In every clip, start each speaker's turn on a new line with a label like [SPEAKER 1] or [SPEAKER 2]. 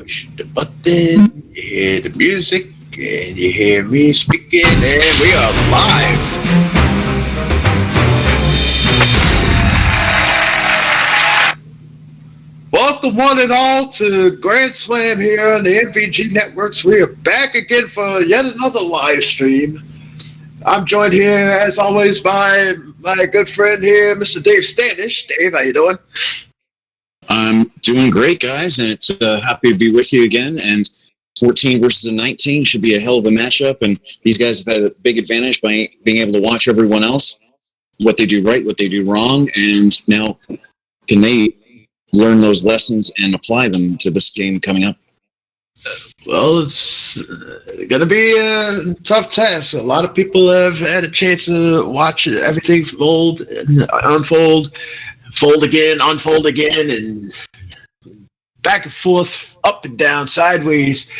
[SPEAKER 1] push the button, you hear the music, and you hear me speaking, and we are live. Welcome one and all to Grand Slam here on the MVG Networks. We are back again for yet another live stream. I'm joined here, as always, by my good friend here, Mr. Dave Standish. Dave, how you doing?
[SPEAKER 2] I'm doing great, guys, and it's happy to be with you again. And 14 versus a 19 should be a hell of a matchup. And these guys have had a big advantage by being able to watch everyone else, what they do right, what they do wrong, and now can they learn those lessons and apply them to this game coming up?
[SPEAKER 1] Well, it's going to be a tough task. A lot of people have had a chance to watch everything unfold, fold again, unfold again, and back and forth, up and down, sideways.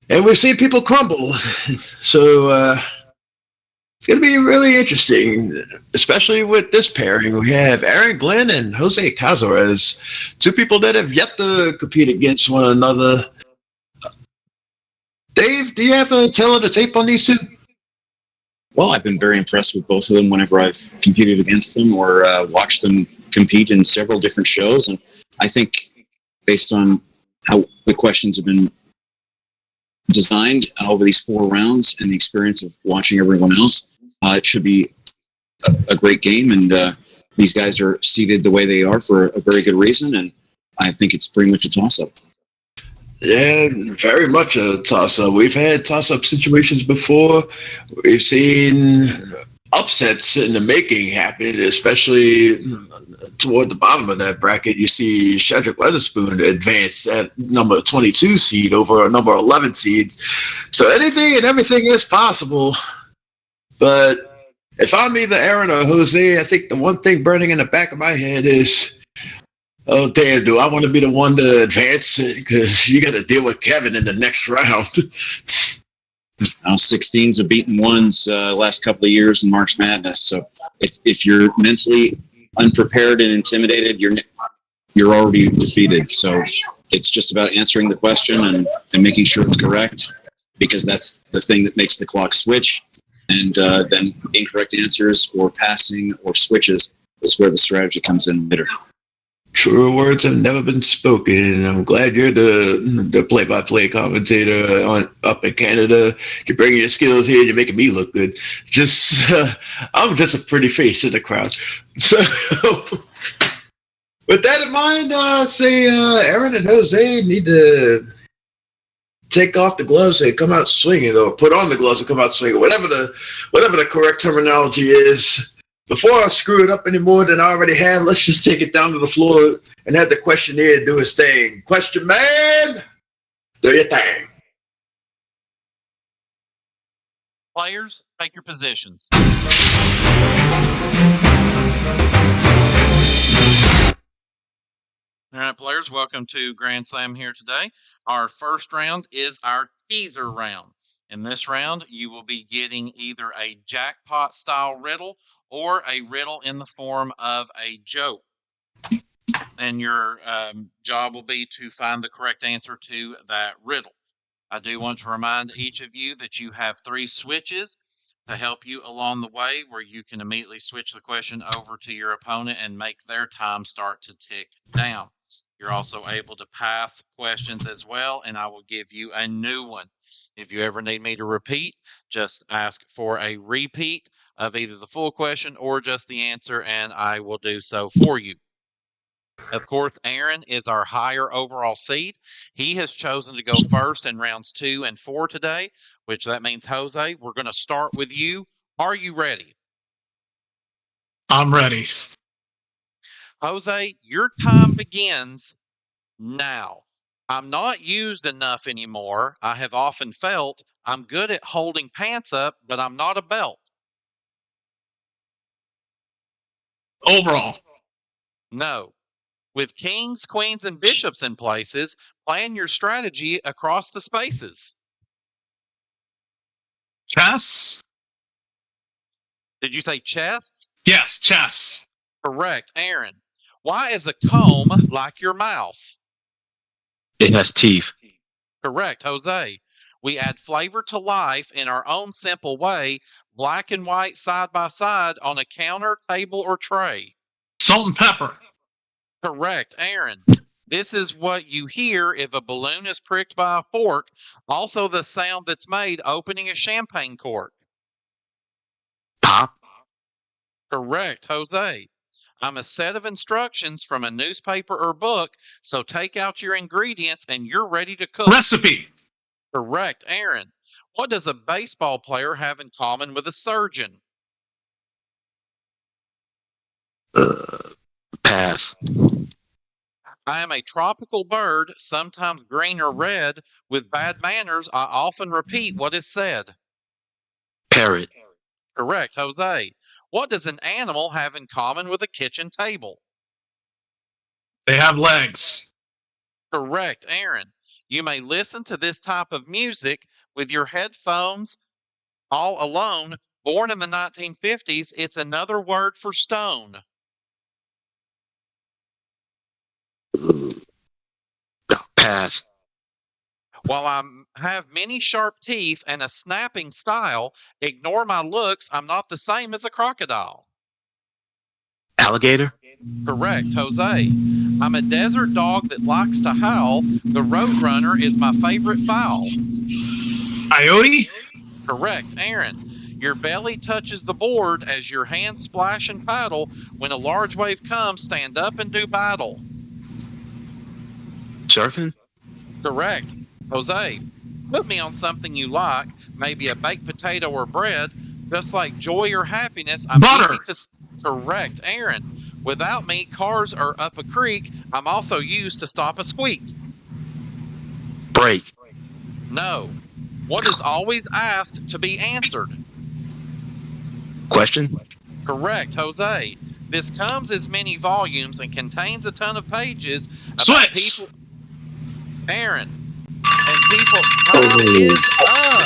[SPEAKER 1] And we've seen people crumble. So it's going to be really interesting, especially with this pairing. We have Aaron Glenn and Jose Cazarez, two people that have yet to compete against one another. Dave, do you have a tail of the tape on these two?
[SPEAKER 2] Well, I've been very impressed with both of them whenever I've competed against them or watched them compete in several different shows. And I think based on how the questions have been designed over these 4 rounds and the experience of watching everyone else, it should be a great game. And these guys are seated the way they are for a very good reason. And I think it's pretty much a toss-up.
[SPEAKER 1] Yeah, very much a toss-up. We've had toss-up situations before. We've seen upsets in the making happen, especially toward the bottom of that bracket. You see Shedrick Weatherspoon advance at number 22 seed over a number 11 seed. So anything and everything is possible. But if I'm either Aaron or Jose, I think the one thing burning in the back of my head is, oh, damn, do I want to be the one to advance? Because you got to deal with Kevin in the next round.
[SPEAKER 2] 16s have beaten ones last couple of years in March Madness. So if you're mentally unprepared and intimidated, you're already defeated. So it's just about answering the question and making sure it's correct, because that's the thing that makes the clock switch. And then incorrect answers or passing or switches is where the strategy comes in later.
[SPEAKER 1] Truer words have never been spoken. I'm glad you're the play-by-play commentator up in Canada. You're bringing your skills here. You're making me look good. I'm just a pretty face in the crowd. So, with that in mind, say Aaron and Jose need to take off the gloves and come out swinging, or put on the gloves and come out swinging. Whatever the correct terminology is. Before I screw it up any more than I already have, let's just take it down to the floor and have the questionnaire do his thing. Question man, do your thing.
[SPEAKER 3] Players, take your positions. All right, players, welcome to Grand Slam here today. Our first round is our teaser round. In this round, you will be getting either a jackpot-style riddle or a riddle in the form of a joke. And your job will be to find the correct answer to that riddle. I do want to remind each of you that you have 3 switches to help you along the way, where you can immediately switch the question over to your opponent and make their time start to tick down. You're also able to pass questions as well, and I will give you a new one. If you ever need me to repeat, just ask for a repeat of either the full question or just the answer, and I will do so for you. Of course, Aaron is our higher overall seed. He has chosen to go first in rounds 2 and 4 today, which that means, Jose, we're going to start with you. Are you ready?
[SPEAKER 4] I'm ready.
[SPEAKER 3] Jose, your time begins now. I'm not used enough anymore. I have often felt I'm good at holding pants up, but I'm not a belt.
[SPEAKER 4] Overall.
[SPEAKER 3] No. With kings, queens, and bishops in places, plan your strategy across the spaces.
[SPEAKER 4] Chess?
[SPEAKER 3] Did you say chess?
[SPEAKER 4] Yes, chess.
[SPEAKER 3] Correct. Aaron, why is a comb like your mouth?
[SPEAKER 5] It has teeth.
[SPEAKER 3] Correct, Jose. We add flavor to life in our own simple way, black and white side by side on a counter, table, or tray.
[SPEAKER 4] Salt and pepper.
[SPEAKER 3] Correct, Aaron. This is what you hear if a balloon is pricked by a fork, also the sound that's made opening a champagne cork.
[SPEAKER 5] Pop.
[SPEAKER 3] Correct, Jose. I'm a set of instructions from a newspaper or book, so take out your ingredients and you're ready to cook.
[SPEAKER 4] Recipe.
[SPEAKER 3] Correct, Aaron. What does a baseball player have in common with a surgeon?
[SPEAKER 5] Pass.
[SPEAKER 3] I am a tropical bird, sometimes green or red. With bad manners, I often repeat what is said.
[SPEAKER 5] Parrot.
[SPEAKER 3] Correct, Jose. What does an animal have in common with a kitchen table?
[SPEAKER 4] They have legs.
[SPEAKER 3] Correct, Aaron. You may listen to this type of music with your headphones all alone. Born in the 1950s, it's another word for stone.
[SPEAKER 5] Pass.
[SPEAKER 3] While I have many sharp teeth and a snapping style, ignore my looks. I'm not the same as a crocodile.
[SPEAKER 5] Alligator.
[SPEAKER 3] Correct, Jose. I'm a desert dog that likes to howl. The roadrunner is my favorite fowl.
[SPEAKER 4] Coyote.
[SPEAKER 3] Correct, Aaron. Your belly touches the board as your hands splash and paddle. When a large wave comes, stand up and do battle.
[SPEAKER 5] Surfing.
[SPEAKER 3] Correct. Jose, put me on something you like, maybe a baked potato or bread. Just like joy or happiness, I'm
[SPEAKER 4] Butter.
[SPEAKER 3] easy to... Correct, Aaron. Without me, cars are up a creek. I'm also used to stop a squeak.
[SPEAKER 5] Break.
[SPEAKER 3] No. What is always asked to be answered?
[SPEAKER 5] Question.
[SPEAKER 3] Correct, Jose. This comes as many volumes and contains a ton of pages about
[SPEAKER 4] Switch.
[SPEAKER 3] people. Aaron. And people. Time is up.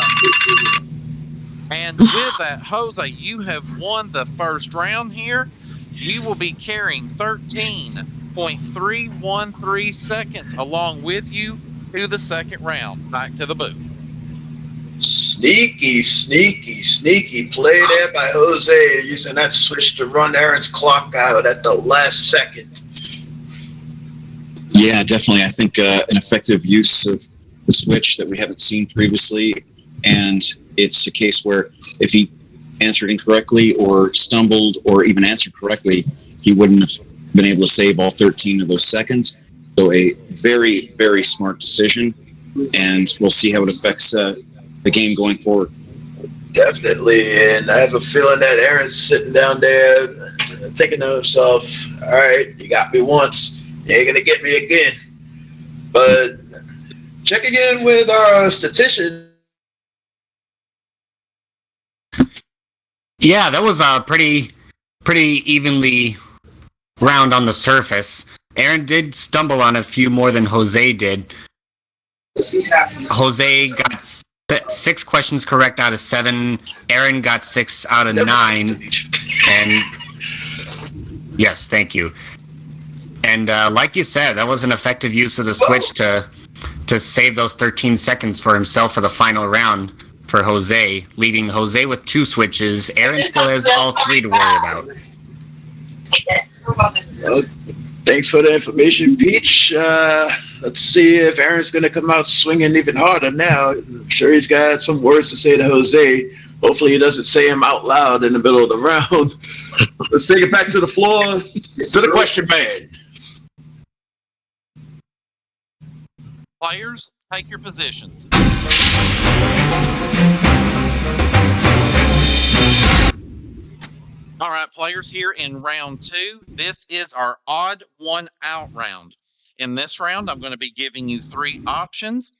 [SPEAKER 3] And with that, Jose, you have won the first round here. You will be carrying 13.313 seconds along with you to the second round. Back to the booth.
[SPEAKER 1] Sneaky play there by Jose, using that switch to run Aaron's clock out at the last second.
[SPEAKER 2] Yeah, definitely. I think an effective use of the switch that we haven't seen previously, and it's a case where if he answered incorrectly or stumbled or even answered correctly, he wouldn't have been able to save all 13 of those seconds. So a very, very smart decision, and we'll see how it affects the game going forward.
[SPEAKER 1] Definitely, and I have a feeling that Aaron's sitting down there thinking to himself, all right, you got me once, you ain't gonna get me again. But checking in with our statistician.
[SPEAKER 6] Yeah, that was a pretty evenly round on the surface. Aaron did stumble on a few more than Jose did. Jose got 6 questions correct out of 7. Aaron got 6 out of 9. And yes, thank you. And like you said, that was an effective use of the switch to save those 13 seconds for himself for the final round for Jose, leaving Jose with 2 switches. Aaron still has all 3 to worry about.
[SPEAKER 1] Well, thanks for the information, Peach. Let's see if Aaron's going to come out swinging even harder now. I'm sure he's got some words to say to Jose. Hopefully he doesn't say them out loud in the middle of the round. Let's take it back to the floor, to the question band.
[SPEAKER 3] Players, take your positions. All right, players, here in round 2, this is our odd one out round. In this round, I'm going to be giving you 3 options.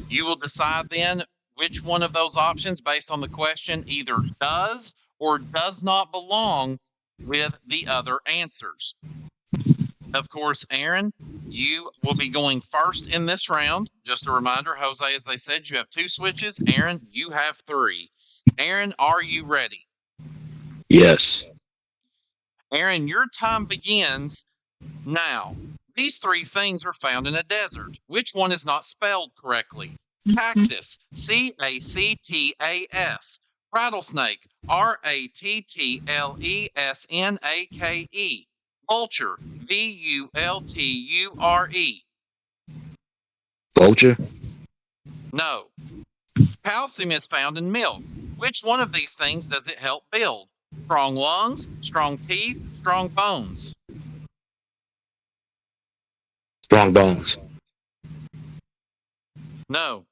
[SPEAKER 3] You will decide then which one of those options, based on the question, either does or does not belong with the other answers. Of course, Aaron, you will be going first in this round. Just a reminder, Jose, as they said, you have 2 switches. Aaron, you have 3. Aaron, are you ready?
[SPEAKER 5] Yes.
[SPEAKER 3] Aaron, your time begins now. These three things are found in a desert. Which one is not spelled correctly? Cactus, Cactas. Rattlesnake, Rattlesnake. Vulture, Vulture.
[SPEAKER 5] Vulture.
[SPEAKER 3] No. Calcium is found in milk. Which one of these things does it help build? Strong lungs, strong teeth, strong bones.
[SPEAKER 5] Strong bones.
[SPEAKER 3] No.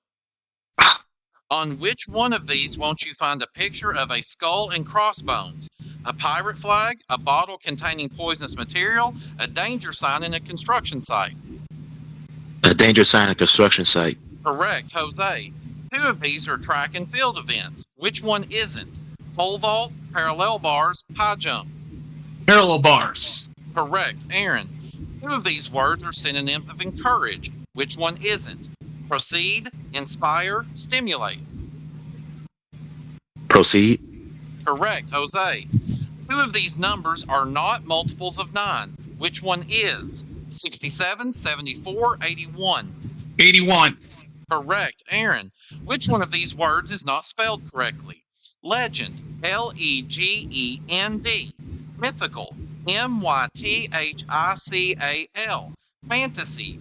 [SPEAKER 3] On which one of these won't you find a picture of a skull and crossbones? A pirate flag, a bottle containing poisonous material, a danger sign in a construction site.
[SPEAKER 5] A danger sign at construction site.
[SPEAKER 3] Correct, Jose. Two of these are track and field events. Which one isn't? Pole vault, parallel bars, high jump.
[SPEAKER 4] Parallel bars.
[SPEAKER 3] Correct, Aaron. Two of these words are synonyms of encourage. Which one isn't? Proceed, inspire, stimulate.
[SPEAKER 5] Proceed.
[SPEAKER 3] Correct, Jose. Two of these numbers are not multiples of 9. Which one is? 67, 74, 81.
[SPEAKER 4] 81.
[SPEAKER 3] Correct, Aaron. Which one of these words is not spelled correctly? Legend, Legend. Mythical, Mythical. Fantasy, Fantesy.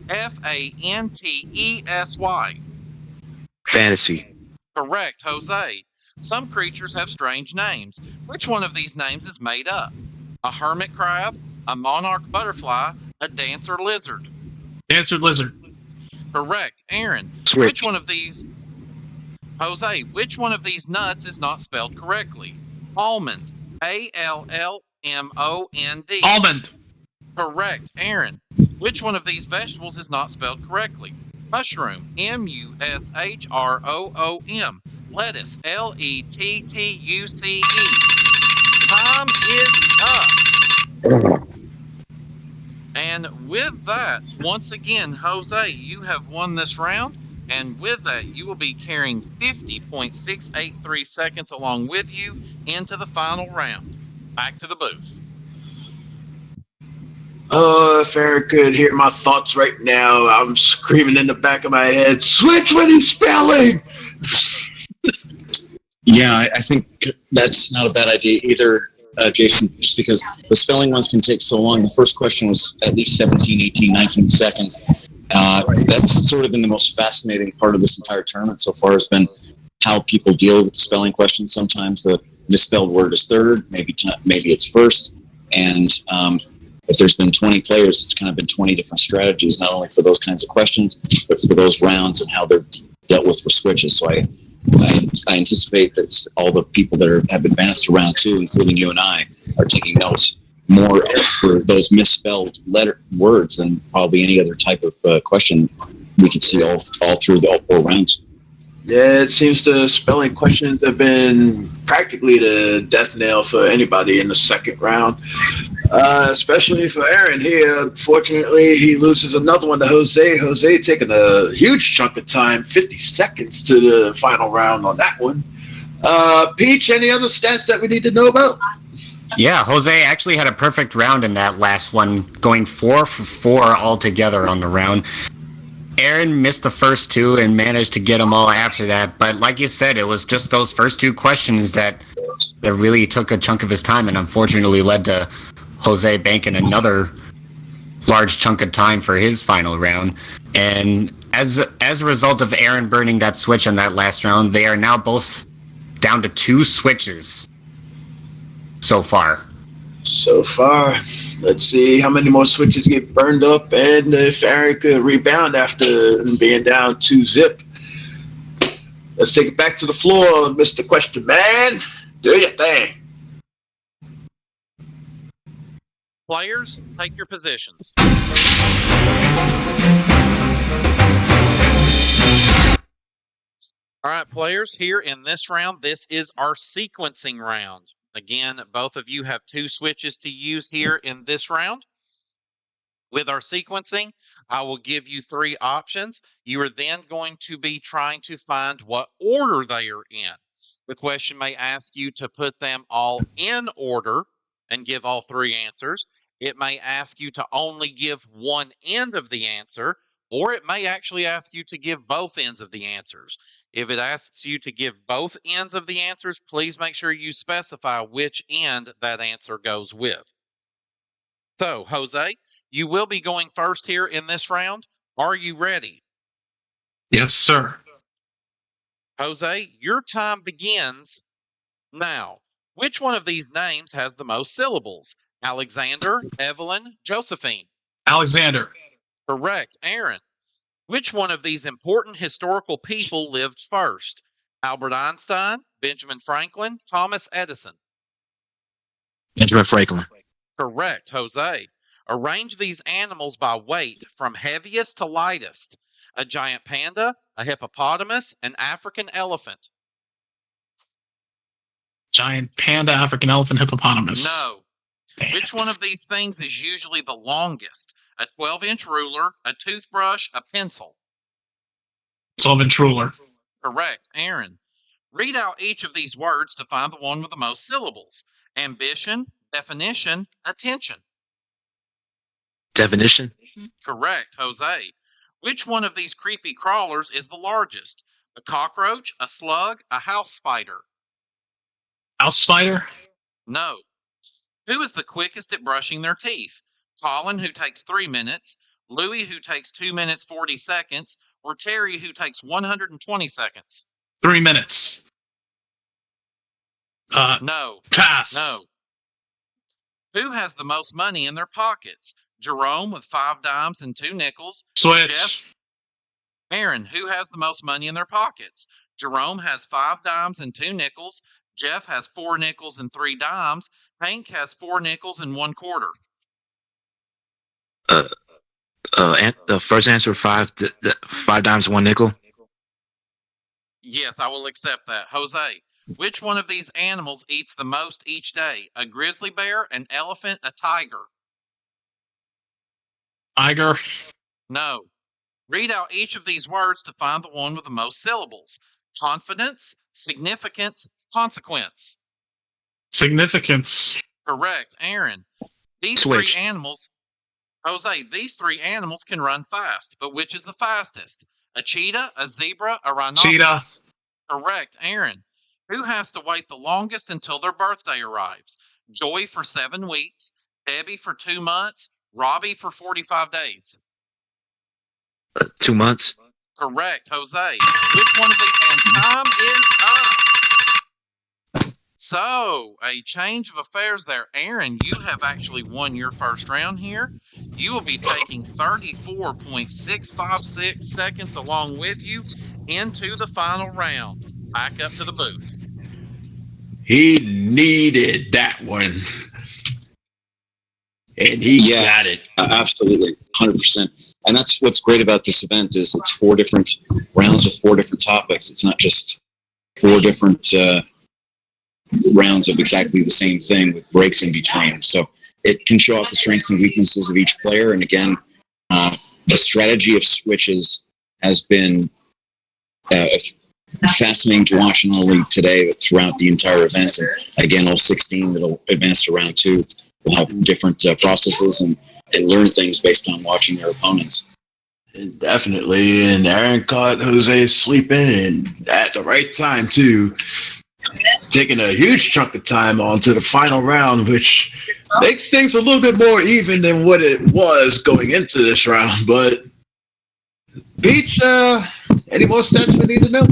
[SPEAKER 5] Fantasy.
[SPEAKER 3] Correct, Jose. Some creatures have strange names. Which one of these names is made up? A hermit crab, a monarch butterfly, a dancer lizard.
[SPEAKER 4] Answered lizard.
[SPEAKER 3] Correct, Aaron.
[SPEAKER 5] Switch.
[SPEAKER 3] Which one of these, Jose, which one of these nuts is not spelled correctly? Almond, Allmond.
[SPEAKER 4] Almond.
[SPEAKER 3] Correct, Aaron. Which one of these vegetables is not spelled correctly? Mushroom, Mushroom. Lettuce, Lettuce. Time is up. And with that, once again, Jose, you have won this round. And with that, you will be carrying 50.683 seconds along with you into the final round. Back to the booth.
[SPEAKER 1] If Eric could hear my thoughts right now, I'm screaming in the back of my head, switch when he's spelling!
[SPEAKER 2] Yeah, I think that's not a bad idea either, Jason, just because the spelling ones can take so long. The first question was at least 17, 18, 19 seconds. That's sort of been the most fascinating part of this entire tournament so far, has been how people deal with the spelling questions. Sometimes the misspelled word is third, maybe it's first, and if there's been 20 players, it's kind of been 20 different strategies, not only for those kinds of questions, but for those rounds and how they're dealt with for switches. So I anticipate that all the people that have advanced to round 2, including you and I, are taking notes more for those misspelled words than probably any other type of question we could see all through all 4 rounds.
[SPEAKER 1] Yeah, it seems the spelling questions have been practically the death nail for anybody in the second round, especially for Aaron. Unfortunately, he loses another one to Jose. Jose taking a huge chunk of time, 50 seconds to the final round on that one. Peach, any other stats that we need to know about?
[SPEAKER 6] Yeah, Jose actually had a perfect round in that last one, going 4 for 4 altogether on the round. Aaron missed the first 2 and managed to get them all after that, but like you said, it was just those first 2 questions that really took a chunk of his time and unfortunately led to Jose banking another large chunk of time for his final round. And as a result of Aaron burning that switch on that last round, they are now both down to 2 switches so far.
[SPEAKER 1] Let's see how many more switches get burned up and if Aaron could rebound after being down 2-0. Let's take it back to the floor, Mr. Question Man. Do your thing.
[SPEAKER 3] Players, take your positions. All right, players, here in this round, this is our sequencing round. Again, both of you have 2 switches to use here in this round. With our sequencing, I will give you 3 options. You are then going to be trying to find what order they are in. The question may ask you to put them all in order and give all 3 answers. It may ask you to only give one end of the answer, or it may actually ask you to give both ends of the answers. If it asks you to give both ends of the answers, please make sure you specify which end that answer goes with. So, Jose, you will be going first here in this round. Are you ready?
[SPEAKER 4] Yes, sir.
[SPEAKER 3] Jose, your time begins now. Which one of these names has the most syllables? Alexander, Evelyn, Josephine.
[SPEAKER 4] Alexander.
[SPEAKER 3] Correct. Aaron, which one of these important historical people lived first? Albert Einstein, Benjamin Franklin, Thomas Edison.
[SPEAKER 5] Benjamin Franklin.
[SPEAKER 3] Correct. Jose, arrange these animals by weight from heaviest to lightest. A giant panda, a hippopotamus, an African elephant.
[SPEAKER 4] Giant panda, African elephant, hippopotamus.
[SPEAKER 3] No.
[SPEAKER 4] Damn
[SPEAKER 3] Which
[SPEAKER 4] it.
[SPEAKER 3] one of these things is usually the longest? A 12-inch ruler, a toothbrush, a pencil.
[SPEAKER 4] 12-inch ruler.
[SPEAKER 3] Correct. Aaron, read out each of these words to find the one with the most syllables. Ambition, definition, attention.
[SPEAKER 5] Definition.
[SPEAKER 3] Correct. Jose, which one of these creepy crawlers is the largest? A cockroach, a slug, a house spider.
[SPEAKER 4] House spider.
[SPEAKER 3] No. Who is the quickest at brushing their teeth? Colin, who takes 3 minutes, Louis, who takes 2 minutes 40 seconds, or Terry, who takes 120 seconds?
[SPEAKER 4] 3 minutes.
[SPEAKER 3] No.
[SPEAKER 4] Pass.
[SPEAKER 3] No. Who has the most money in their pockets? Jerome with 5 dimes and 2 nickels.
[SPEAKER 4] Switch.
[SPEAKER 3] Jeff. Aaron, who has the most money in their pockets? Jerome has 5 dimes and 2 nickels. Jeff has 4 nickels and 3 dimes. Hank has 4 nickels and 1 quarter.
[SPEAKER 5] The first answer, 5 dimes, 1 nickel.
[SPEAKER 3] Yes, I will accept that. Jose, which one of these animals eats the most each day? A grizzly bear, an elephant, a tiger?
[SPEAKER 4] Tiger.
[SPEAKER 3] No. Read out each of these words to find the one with the most syllables. Confidence, significance, consequence.
[SPEAKER 4] Significance.
[SPEAKER 3] Correct. Aaron, these
[SPEAKER 5] Switch.
[SPEAKER 3] 3 animals, Jose, these 3 animals can run fast, but which is the fastest? A cheetah, a zebra, a rhinoceros? Correct. Aaron, who has to wait the longest until their birthday arrives? Joy for 7 weeks, Debbie for 2 months, Robbie for 45 days.
[SPEAKER 5] 2 months.
[SPEAKER 3] Correct. Jose, which one of these? And time is up. So, a change of affairs there. Aaron, you have actually won your first round here. You will be taking 34.656 seconds along with you into the final round. Back up to the booth.
[SPEAKER 1] He needed that one. And he got it.
[SPEAKER 2] Absolutely, 100%. And that's what's great about this event is it's 4 different rounds with 4 different topics. It's not just 4 different rounds of exactly the same thing with breaks in between. So it can show off the strengths and weaknesses of each player. And again, the strategy of switches has been fascinating to watch not only today, but throughout the entire event. And again, all 16 that'll advance to round 2 will have different processes and learn things based on watching their opponents.
[SPEAKER 1] Definitely. And Aaron caught Jose sleeping, and at the right time, too. Taking a huge chunk of time on to the final round, which makes things a little bit more even than what it was going into this round. But, Beach, any more stats we need to know?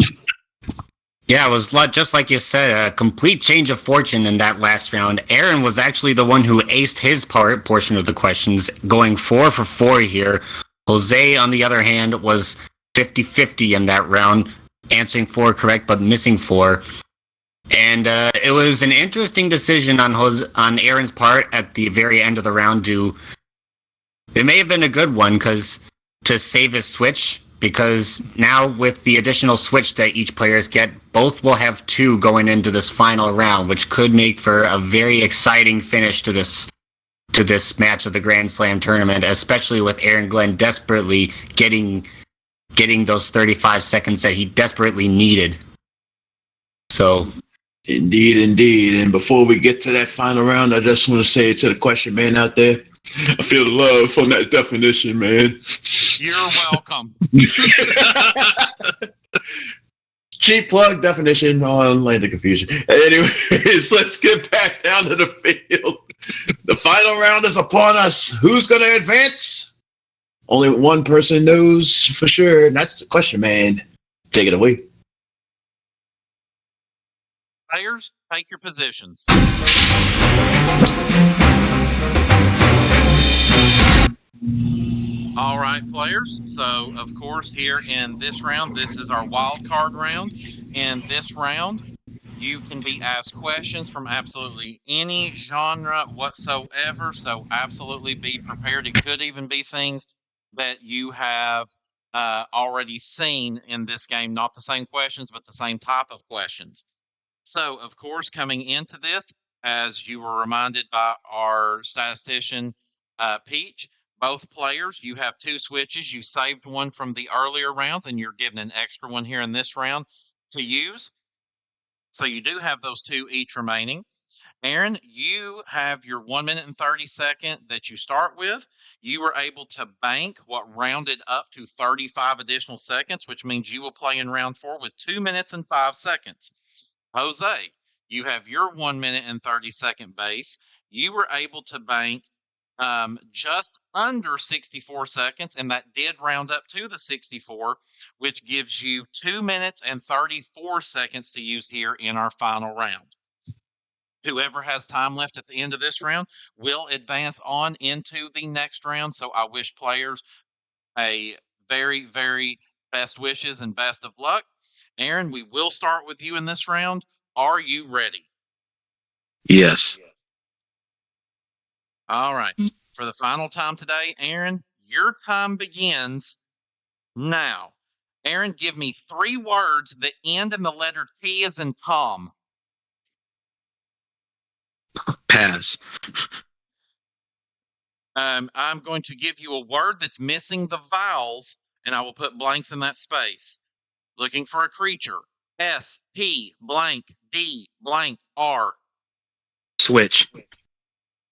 [SPEAKER 6] Yeah, it was just like you said, a complete change of fortune in that last round. Aaron was actually the one who aced his portion of the questions, going 4 for 4 here. Jose, on the other hand, was 50-50 in that round, answering 4 correct but missing 4. And it was an interesting decision on Aaron's part at the very end of the round. It may have been a good one to save his switch, because now with the additional switch that each players get, both will have 2 going into this final round, which could make for a very exciting finish to this match of the Grand Slam tournament, especially with Aaron Glenn desperately getting those 35 seconds that he desperately needed. So,
[SPEAKER 1] Indeed. And before we get to that final round, I just want to say to the question man out there, I feel the love from that definition, man.
[SPEAKER 3] You're welcome.
[SPEAKER 1] Cheap plug definition on Land of Confusion. Anyways, let's get back down to the field. The final round is upon us. Who's going to advance? Only one person knows for sure, and that's the question, man. Take it away.
[SPEAKER 3] Players, take your positions. All right, players. So, of course, here in this round, this is our wild card round. In this round, you can be asked questions from absolutely any genre whatsoever. So, absolutely be prepared. It could even be things that you have already seen in this game. Not the same questions, but the same type of questions. So, of course, coming into this, as you were reminded by our statistician, Peach, both players, you have two switches. You saved one from the earlier rounds, and you're given an extra one here in this round to use. So you do have those two each remaining. Aaron, you have your 1 minute and 30 second that you start with. You were able to bank what rounded up to 35 additional seconds, which means you will play in round 4 with 2 minutes and 5 seconds. Jose, you have your 1 minute and 30 second base. You were able to bank just under 64 seconds, and that did round up to the 64, which gives you 2 minutes and 34 seconds to use here in our final round. Whoever has time left at the end of this round will advance on into the next round. So I wish players a very, very best wishes and best of luck. Aaron, we will start with you in this round. Are you ready?
[SPEAKER 5] Yes.
[SPEAKER 3] All right. For the final time today, Aaron, your time begins now. Aaron, give me 3 words that end in the letter T as in Tom.
[SPEAKER 5] Pass.
[SPEAKER 3] I'm going to give you a word that's missing the vowels, and I will put blanks in that space. Looking for a creature. S, P, blank, D, blank, R.
[SPEAKER 5] Switch.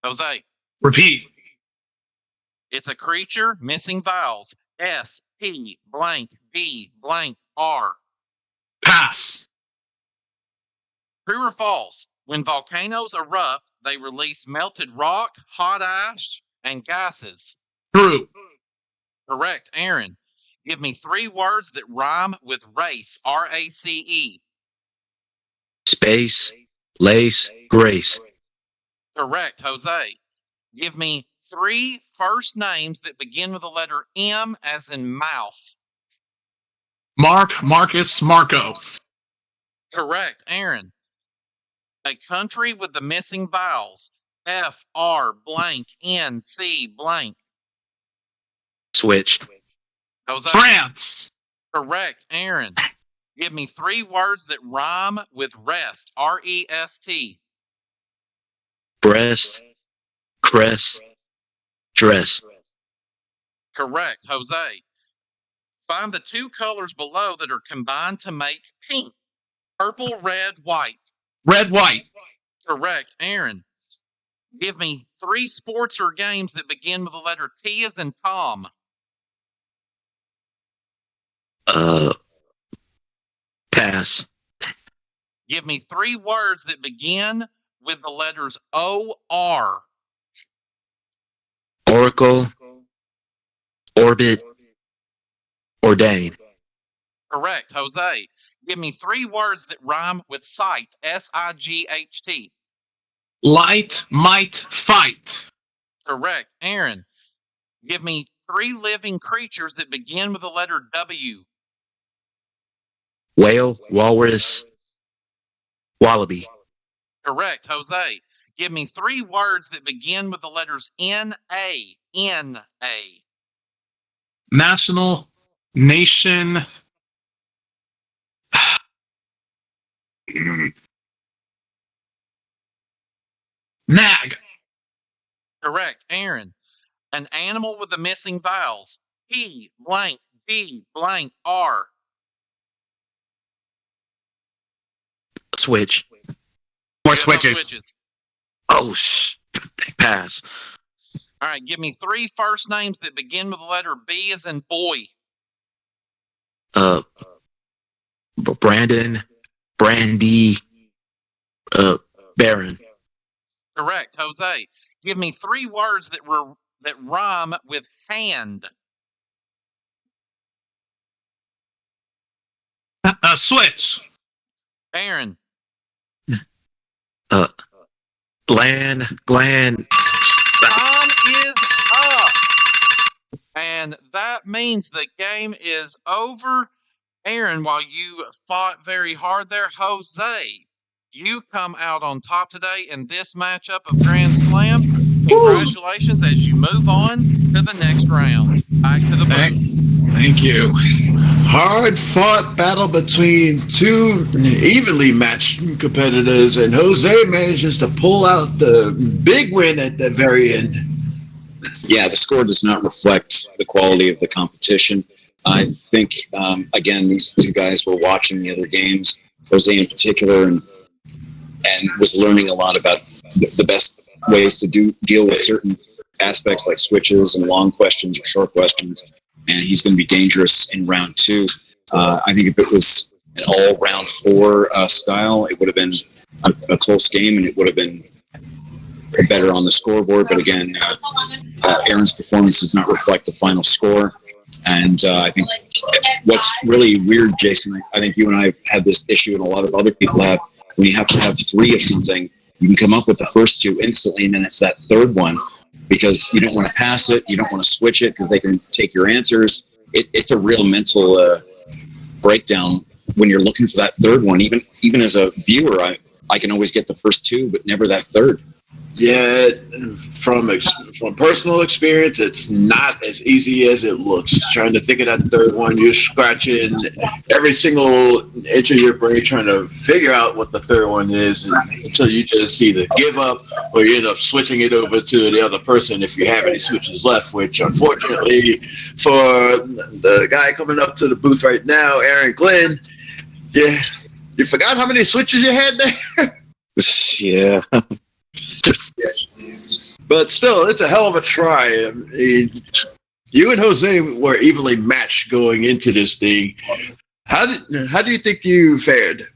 [SPEAKER 3] Jose.
[SPEAKER 4] Repeat.
[SPEAKER 3] It's a creature, missing vowels. S, P, blank, D, blank, R.
[SPEAKER 4] Pass.
[SPEAKER 3] True or false? When volcanoes erupt, they release melted rock, hot ash, and gases.
[SPEAKER 4] True.
[SPEAKER 3] Correct. Aaron, give me 3 words that rhyme with race. R-A-C-E.
[SPEAKER 5] Space. Lace. Grace.
[SPEAKER 3] Correct. Jose, give me 3 first names that begin with the letter M as in mouth.
[SPEAKER 4] Mark. Marcus. Marco.
[SPEAKER 3] Correct. Aaron, a country with the missing vowels. F, R, blank, N, C, blank.
[SPEAKER 5] Switch.
[SPEAKER 3] Jose.
[SPEAKER 4] France.
[SPEAKER 3] Correct. Aaron, give me 3 words that rhyme with rest. R-E-S-T.
[SPEAKER 5] Breast. Crest. Dress.
[SPEAKER 3] Correct. Jose, find the 2 colors below that are combined to make pink. Purple, red, white.
[SPEAKER 4] Red. White.
[SPEAKER 3] Correct. Aaron, give me 3 sports or games that begin with the letter T as in Tom.
[SPEAKER 5] Pass.
[SPEAKER 3] Give me 3 words that begin with the letters O-R.
[SPEAKER 5] Oracle. Orbit. Ordain.
[SPEAKER 3] Correct. Jose, give me 3 words that rhyme with sight. S-I-G-H-T.
[SPEAKER 4] Light. Might. Fight.
[SPEAKER 3] Correct. Aaron, give me 3 living creatures that begin with the letter W.
[SPEAKER 5] Whale. Walrus. Wallaby.
[SPEAKER 3] Correct. Jose, give me 3 words that begin with the letters N-A. N-A.
[SPEAKER 4] National. Nation. Nag.
[SPEAKER 3] Correct. Aaron, an animal with the missing vowels. P, blank, D, blank, R.
[SPEAKER 5] Switch.
[SPEAKER 6] More
[SPEAKER 3] We have no
[SPEAKER 6] switches.
[SPEAKER 3] switches.
[SPEAKER 5] Oh, pass.
[SPEAKER 3] All right, give me 3 first names that begin with the letter B as in boy.
[SPEAKER 5] Brandon, Brandy, Baron.
[SPEAKER 3] Correct, Jose. Give me 3 words that rhyme with hand.
[SPEAKER 4] Switch.
[SPEAKER 3] Aaron.
[SPEAKER 5] Glenn.
[SPEAKER 3] Time is up. And that means the game is over. Aaron, while you fought very hard there, Jose, you come out on top today in this matchup of Grand Slam. Congratulations as you move on to the next round. Back to the booth.
[SPEAKER 4] Thank you.
[SPEAKER 1] Hard fought battle between 2 evenly matched competitors, and Jose manages to pull out the big win at the very end.
[SPEAKER 2] Yeah, the score does not reflect the quality of the competition. I think, again, these 2 guys were watching the other games, Jose in particular, and was learning a lot about the best ways to deal with certain aspects like switches and long questions or short questions. And he's going to be dangerous in round 2. I think if it was an all round 4 style, it would have been a close game and it would have been better on the scoreboard. But again, Aaron's performance does not reflect the final score. And I think what's really weird, Jason, I think you and I have had this issue and a lot of other people have, when you have to have 3 of something, you can come up with the first 2 instantly, and then it's that third one because you don't want to pass it, you don't want to switch it because they can take your answers. It's a real mental breakdown when you're looking for that third one. Even as a viewer, I can always get the first 2, but never that third.
[SPEAKER 1] Yeah, from personal experience, it's not as easy as it looks. Trying to think of that third one, you're scratching every single inch of your brain trying to figure out what the third one is until you just either give up or you end up switching it over to the other person if you have any switches left, which unfortunately for the guy coming up to the booth right now, Aaron Glenn, yeah, you forgot how many switches you had there?
[SPEAKER 5] Yeah.
[SPEAKER 1] But still, it's a hell of a try. I mean, you and Jose were evenly matched going into this thing. How do you think you fared?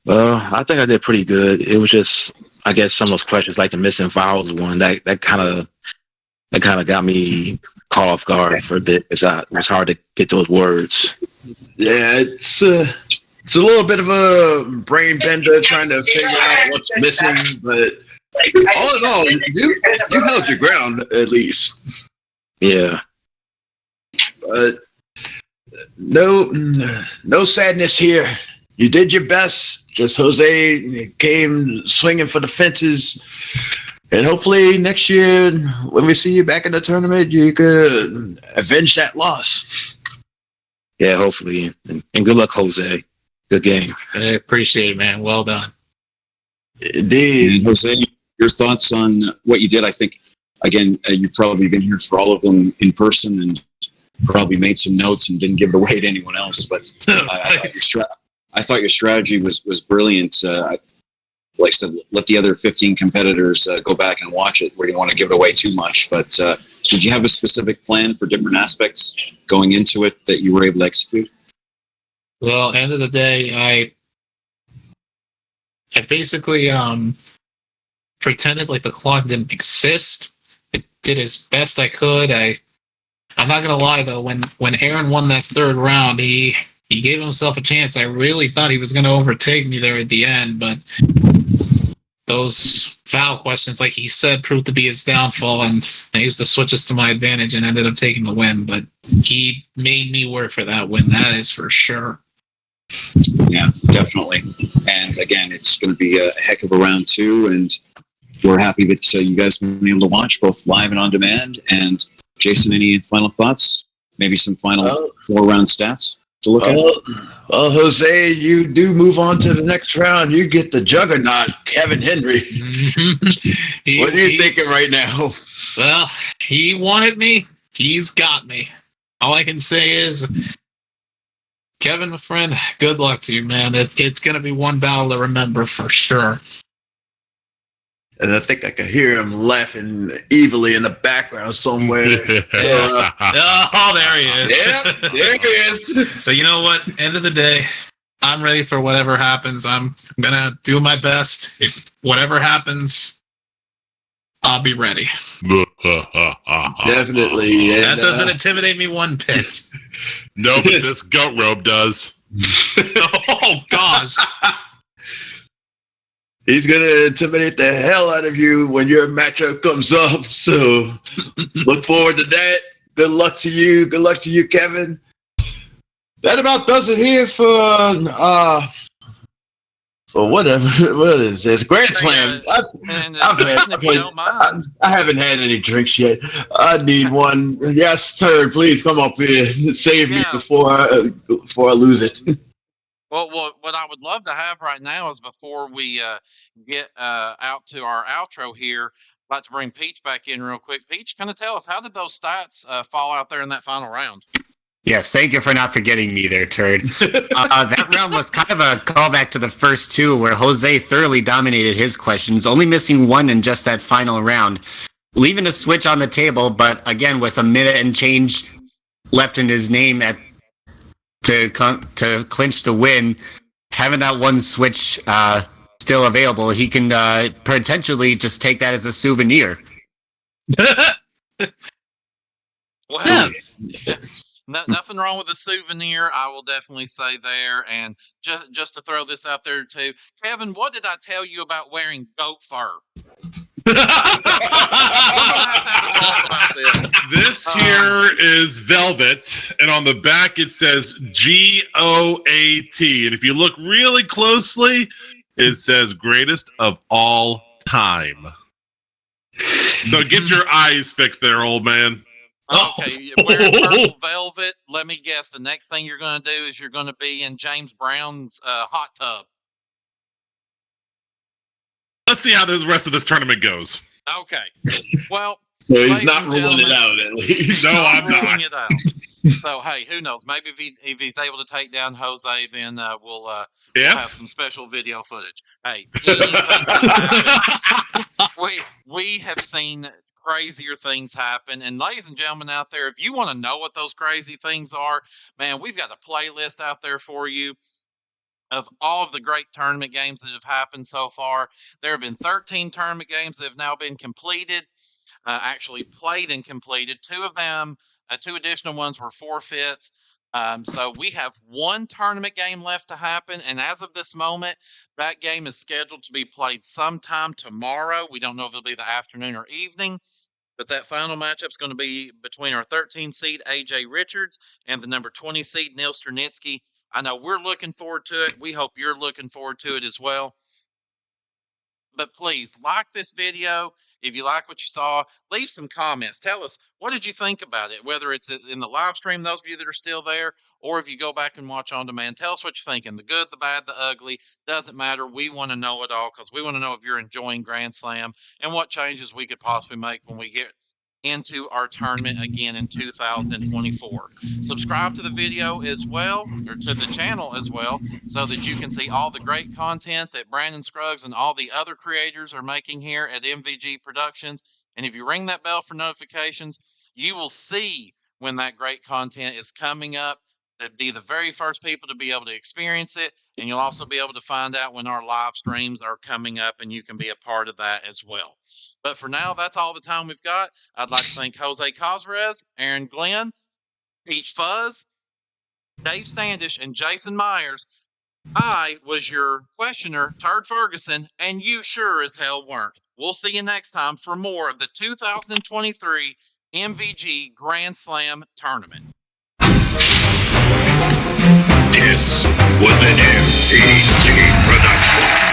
[SPEAKER 5] I think I did pretty good. It was just, I guess, some of those questions, like the missing vowels one, that kind of got me caught off guard for a bit. It was hard to get those words.
[SPEAKER 1] Yeah, it's a little bit of a brain bender trying to figure out what's missing, but all in all, you held your ground at least.
[SPEAKER 5] Yeah.
[SPEAKER 1] But no sadness here. You did your best. Just Jose came swinging for the fences. And hopefully next year, when we see you back in the tournament, you could avenge that loss.
[SPEAKER 5] Yeah, hopefully. And good luck, Jose. Good game.
[SPEAKER 4] I appreciate it, man. Well done.
[SPEAKER 1] Indeed.
[SPEAKER 2] And Jose, your thoughts on what you did? I think, again, you've probably been here for all of them in person and probably made some notes and didn't give it away to anyone else. But I thought your strategy was brilliant. Like I said, let the other 15 competitors go back and watch it where you don't want to give it away too much. But did you have a specific plan for different aspects going into it that you were able to execute?
[SPEAKER 4] Well, end of the day, I basically pretended like the clock didn't exist. I did as best I could. I'm not gonna lie though, when Aaron won that third round, he gave himself a chance. I really thought he was gonna overtake me there at the end, but those foul questions, like he said, proved to be his downfall, and I used the switches to my advantage and ended up taking the win. But he made me work for that win, that is for sure.
[SPEAKER 2] Yeah, definitely. And again, it's going to be a heck of a round 2, and we're happy that you guys have been able to watch both live and on demand. And Jason, any final thoughts? Maybe some final 4-round stats to look at?
[SPEAKER 1] Well, Jose, you do move on to the next round. You get the juggernaut, Kevin Henry. What are you thinking right now?
[SPEAKER 4] Well, he wanted me. He's got me. All I can say is, Kevin, my friend, good luck to you, man. It's going to be one battle to remember for sure.
[SPEAKER 1] and I think I could hear him laughing evilly in the background somewhere.
[SPEAKER 4] Oh, there he is.
[SPEAKER 1] Yep, there he is.
[SPEAKER 4] So you know what? End of the day, I'm ready for whatever happens. I'm gonna do my best. If whatever happens, I'll be ready.
[SPEAKER 1] Definitely.
[SPEAKER 4] That
[SPEAKER 1] And,
[SPEAKER 4] doesn't intimidate me one bit.
[SPEAKER 7] No, but this goat robe does.
[SPEAKER 4] Oh gosh.
[SPEAKER 1] he's going to intimidate the hell out of you when your matchup comes up. So look forward to that. Good luck to you. Good luck to you, Kevin. That about does it here for whatever. What is this? Grand Slam.
[SPEAKER 3] If you don't mind.
[SPEAKER 1] I haven't had any drinks yet. I need one. Yes, sir. Please come up here. Save me before I lose it.
[SPEAKER 3] Well, what I would love to have right now is before we get out to our outro here, I'd like to bring Peach back in real quick. Peach, kind of tell us, how did those stats fall out there in that final round?
[SPEAKER 6] Yes, thank you for not forgetting me there, Turd. That round was kind of a callback to the first two, where Jose thoroughly dominated his questions, only missing one in just that final round, leaving a switch on the table, but again, with a minute and change left in his name to clinch the win, having that one switch still available, he can potentially just take that as a souvenir.
[SPEAKER 3] Well, nothing wrong with a souvenir, I will definitely say there. And just to throw this out there too, Kevin, what did I tell you about wearing goat fur? We're gonna have to have a talk about this.
[SPEAKER 7] This here is velvet, and on the back it says GOAT. And if you look really closely, it says greatest of all time. So get your eyes fixed there, old man.
[SPEAKER 3] Okay, wearing purple velvet. Let me guess. The next thing you're going to do is you're going to be in James Brown's hot tub.
[SPEAKER 7] Let's see how the rest of this tournament goes.
[SPEAKER 3] Okay. Well,
[SPEAKER 1] so he's not ruling it out, at least.
[SPEAKER 7] No, I'm
[SPEAKER 3] ruling
[SPEAKER 7] not.
[SPEAKER 3] it out. So hey, who knows? Maybe if he's able to take down Jose, then we'll have some special video footage. Hey, anything can happen. We have seen crazier things happen, and ladies and gentlemen out there, if you want to know what those crazy things are, man, we've got a playlist out there for you of all of the great tournament games that have happened so far. There have been 13 tournament games that have now been completed, actually played and completed. Two of them, two additional ones were forfeits. So we have one tournament game left to happen, and as of this moment, that game is scheduled to be played sometime tomorrow. We don't know if it'll be the afternoon or evening, but that final matchup is going to be between our 13 seed AJ Richards and the number 20 seed Neil Sternitsky. I know we're looking forward to it. We hope you're looking forward to it as well. But please like this video. If you like what you saw, leave some comments. Tell us, what did you think about it? Whether it's in the live stream, those of you that are still there, or if you go back and watch on demand, tell us what you're thinking. The good, the bad, the ugly, doesn't matter. We want to know it all because we want to know if you're enjoying Grand Slam and what changes we could possibly make when we get into our tournament again in 2024. Subscribe to the video as well, or to the channel as well, so that you can see all the great content that Brandon Scruggs and all the other creators are making here at MVG Productions. And if you ring that bell for notifications, you will see when that great content is coming up. That'd be the very first people to be able to experience it, and you'll also be able to find out when our live streams are coming up, and you can be a part of that as well. But for now, that's all the time we've got. I'd like to thank Jose Cazarez, Aaron Glenn, Peach Fuzz, Dave Standish, and Jason Myers. I was your questioner, Turd Ferguson, and you sure as hell weren't. We'll see you next time for more of the 2023 MVG Grand Slam Tournament.
[SPEAKER 8] This was an MVG production.